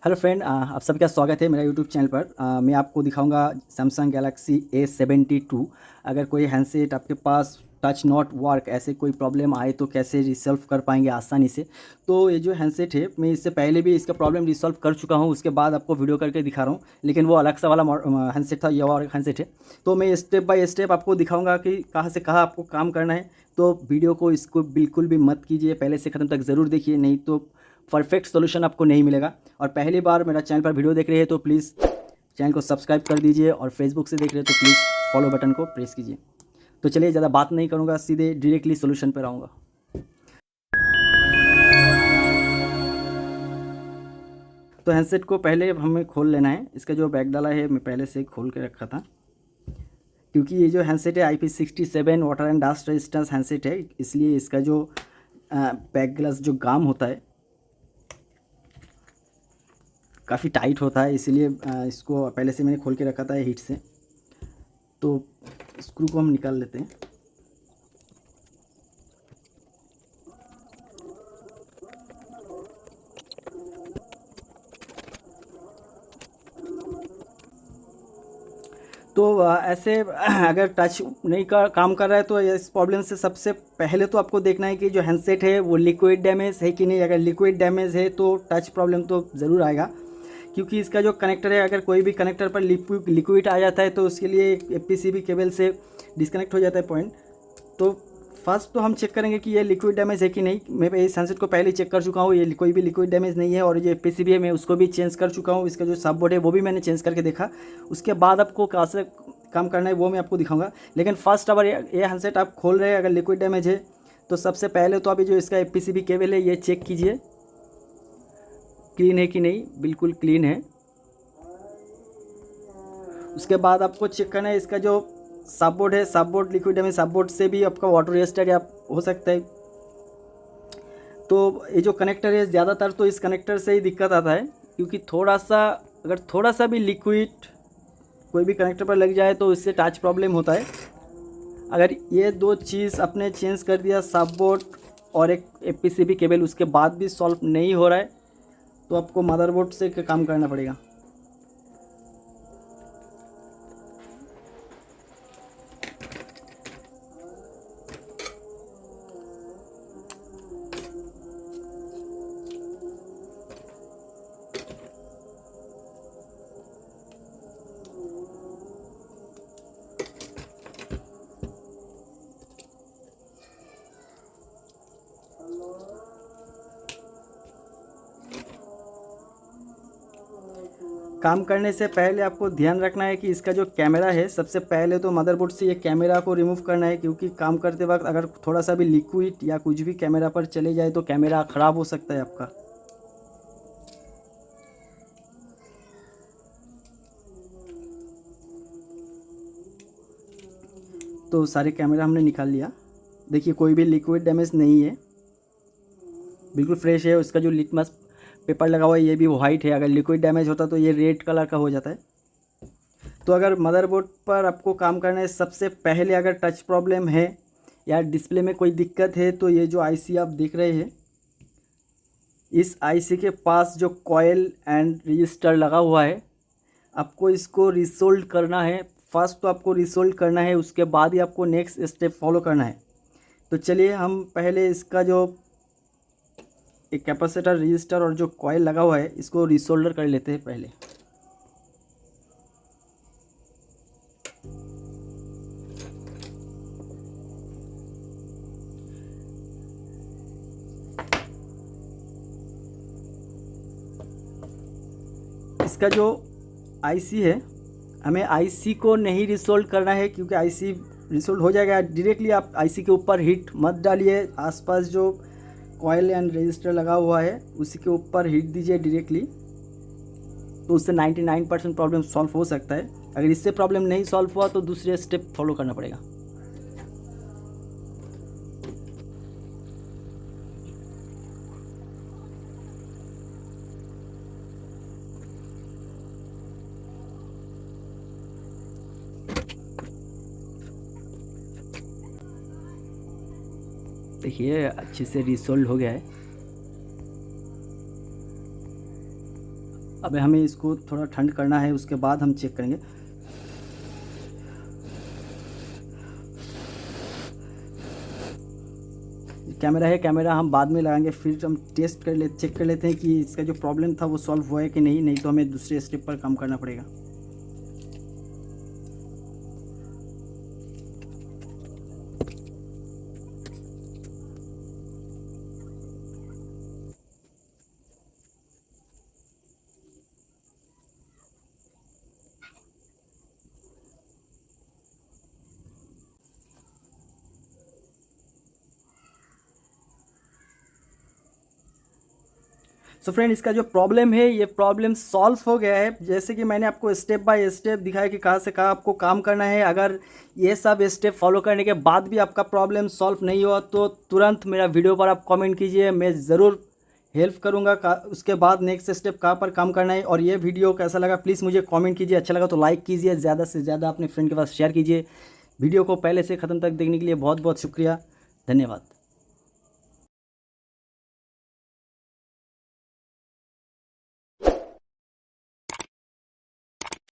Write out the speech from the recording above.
Hello friend, आप सबका स्वागत है मेरा यूट्यूब चैनल पर। मैं आपको दिखाऊंगा सैमसंग गैलेक्सी A72। अगर कोई हैंडसेट आपके पास टच नॉट वर्क, ऐसे कोई प्रॉब्लम आए तो कैसे रिसॉल्व कर पाएंगे आसानी से। तो ये जो हैंडसेट है, मैं इससे पहले भी इसका प्रॉब्लम रिसॉल्व कर चुका हूँ, उसके बाद आपको वीडियो करके दिखा रहा हूँ। लेकिन वो अलग सा वाला हैंडसेट था, ये और हैंडसेट है। तो मैं स्टेप बाय स्टेप आपको दिखाऊंगा कि कहाँ से कहाँ आपको काम करना है। तो वीडियो को इसको बिल्कुल भी मत कीजिए, पहले से ख़त्म तक ज़रूर देखिए, नहीं तो परफेक्ट सोल्यूशन आपको नहीं मिलेगा। और पहली बार मेरा चैनल पर वीडियो देख रहे हैं तो प्लीज़ चैनल को सब्सक्राइब कर दीजिए, और फेसबुक से देख रहे हैं तो प्लीज़ फॉलो बटन को प्रेस कीजिए। तो चलिए, ज़्यादा बात नहीं करूँगा, सीधे डायरेक्टली सोल्यूशन पर आऊँगा। तो हैंडसेट को पहले हमें खोल लेना है। इसका जो बैग डाला है मैं पहले से खोल के रखा था, क्योंकि ये जो हैंडसेट है IP67 water and dust resistance handset है, इसलिए इसका जो बैक ग्लास जो गाम होता है काफ़ी टाइट होता है, इसीलिए इसको पहले से मैंने खोल के रखा था हीट से। तो स्क्रू को हम निकाल लेते हैं। तो ऐसे अगर टच नहीं काम कर रहा है तो इस प्रॉब्लम से सबसे पहले तो आपको देखना है कि जो हैंडसेट है वो लिक्विड डैमेज है कि नहीं। अगर लिक्विड डैमेज है तो टच प्रॉब्लम तो ज़रूर आएगा, क्योंकि इसका जो कनेक्टर है, अगर कोई भी कनेक्टर पर लिक्विड आ जाता है तो उसके लिए एक PCB केबल से डिस्कनेक्ट हो जाता है पॉइंट। तो फर्स्ट तो हम चेक करेंगे कि ये लिक्विड डैमेज है कि नहीं। मैं इस हैंडसेट को पहले चेक कर चुका हूँ, ये कोई भी लिक्विड डैमेज नहीं है। और ये PCB है, मैं उसको भी चेंज कर चुका हूँ। इसका जो सब बोर्ड है वो भी मैंने चेंज करके देखा। उसके बाद आपको कहाँ से काम करना है वो मैं आपको दिखाऊंगा। लेकिन फर्स्ट अगर ये हैंडसेट आप खोल रहे हैं, अगर लिक्विड डैमेज है तो सबसे पहले तो अभी जो इसका PCB केबल है ये चेक कीजिए, क्लीन है कि नहीं। बिल्कुल क्लीन है। उसके बाद आपको चेक करना है इसका जो सब बोर्ड है, सब बोर्ड लिक्विड डैमेज सब बोर्ड से भी आपका वाटर रेजिस्टर या हो सकता है। तो ये जो कनेक्टर है, ज़्यादातर तो इस कनेक्टर से ही दिक्कत आता है, क्योंकि अगर थोड़ा सा भी लिक्विड कोई भी कनेक्टर पर लग जाए तो इससे टच प्रॉब्लम होता है। अगर ये दो चीज़ आपने चेंज कर दिया, सब बोर्ड और एक PCB केबल, उसके बाद भी सॉल्व नहीं हो रहा है तो आपको मदरबोर्ड से काम करना पड़ेगा। काम करने से पहले आपको ध्यान रखना है कि इसका जो कैमरा है, सबसे पहले तो मदरबोर्ड से ये कैमरा को रिमूव करना है, क्योंकि काम करते वक्त अगर थोड़ा सा भी लिक्विड या कुछ भी कैमरा पर चले जाए तो कैमरा ख़राब हो सकता है आपका। तो सारे कैमरा हमने निकाल लिया। देखिए, कोई भी लिक्विड डैमेज नहीं है, बिल्कुल फ्रेश है। उसका जो लिटमस पेपर लगा हुआ है ये भी वाइट है। अगर लिक्विड डैमेज होता तो ये रेड कलर का हो जाता है। तो अगर मदरबोर्ड पर आपको काम करना है, सबसे पहले अगर टच प्रॉब्लम है या डिस्प्ले में कोई दिक्कत है तो ये जो IC आप देख रहे हैं, इस IC के पास जो कॉयल एंड रजिस्टर लगा हुआ है, आपको इसको रिसोल्व करना है। फर्स्ट तो आपको रिसोल्व करना है, उसके बाद ही आपको नेक्स्ट स्टेप फॉलो करना है। तो चलिए, हम पहले इसका जो एक कैपेसिटर रजिस्टर और जो कॉयल लगा हुआ है इसको रिसोल्डर कर लेते हैं पहले। इसका जो IC है, हमें IC को नहीं रिसोल्व करना है, क्योंकि IC रिसोल्व हो जाएगा। डायरेक्टली आप IC के ऊपर हीट मत डालिए। आसपास जो कॉयल एंड रजिस्टर लगा हुआ है उसी के ऊपर हीट दीजिए डायरेक्टली, तो उससे 99% प्रॉब्लम सॉल्व हो सकता है। अगर इससे प्रॉब्लम नहीं सॉल्व हुआ तो दूसरे स्टेप फॉलो करना पड़ेगा। देखिए, अच्छे से रिसोल्व हो गया है। अब हमें इसको थोड़ा ठंड करना है, उसके बाद हम चेक करेंगे। कैमरा है, कैमरा हम बाद में लगाएंगे, फिर हम चेक कर लेते हैं कि इसका जो प्रॉब्लम था वो सॉल्व हुआ है कि नहीं तो हमें दूसरे स्टेप पर काम करना पड़ेगा। सो फ्रेंड, इसका जो प्रॉब्लम है ये प्रॉब्लम सॉल्व हो गया है। जैसे कि मैंने आपको स्टेप बाय स्टेप दिखाया कि कहाँ से कहाँ आपको काम करना है। अगर ये सब स्टेप फॉलो करने के बाद भी आपका प्रॉब्लम सॉल्व नहीं हुआ तो तुरंत मेरा वीडियो पर आप कमेंट कीजिए, मैं ज़रूर हेल्प करूँगा। उसके बाद नेक्स्ट स्टेप कहाँ पर काम करना है। और ये वीडियो कैसा लगा प्लीज़ मुझे कॉमेंट कीजिए, अच्छा लगा तो लाइक कीजिए, ज़्यादा से ज़्यादा अपने फ्रेंड के पास शेयर कीजिए। वीडियो को पहले से ख़त्म तक देखने के लिए बहुत बहुत शुक्रिया, धन्यवाद।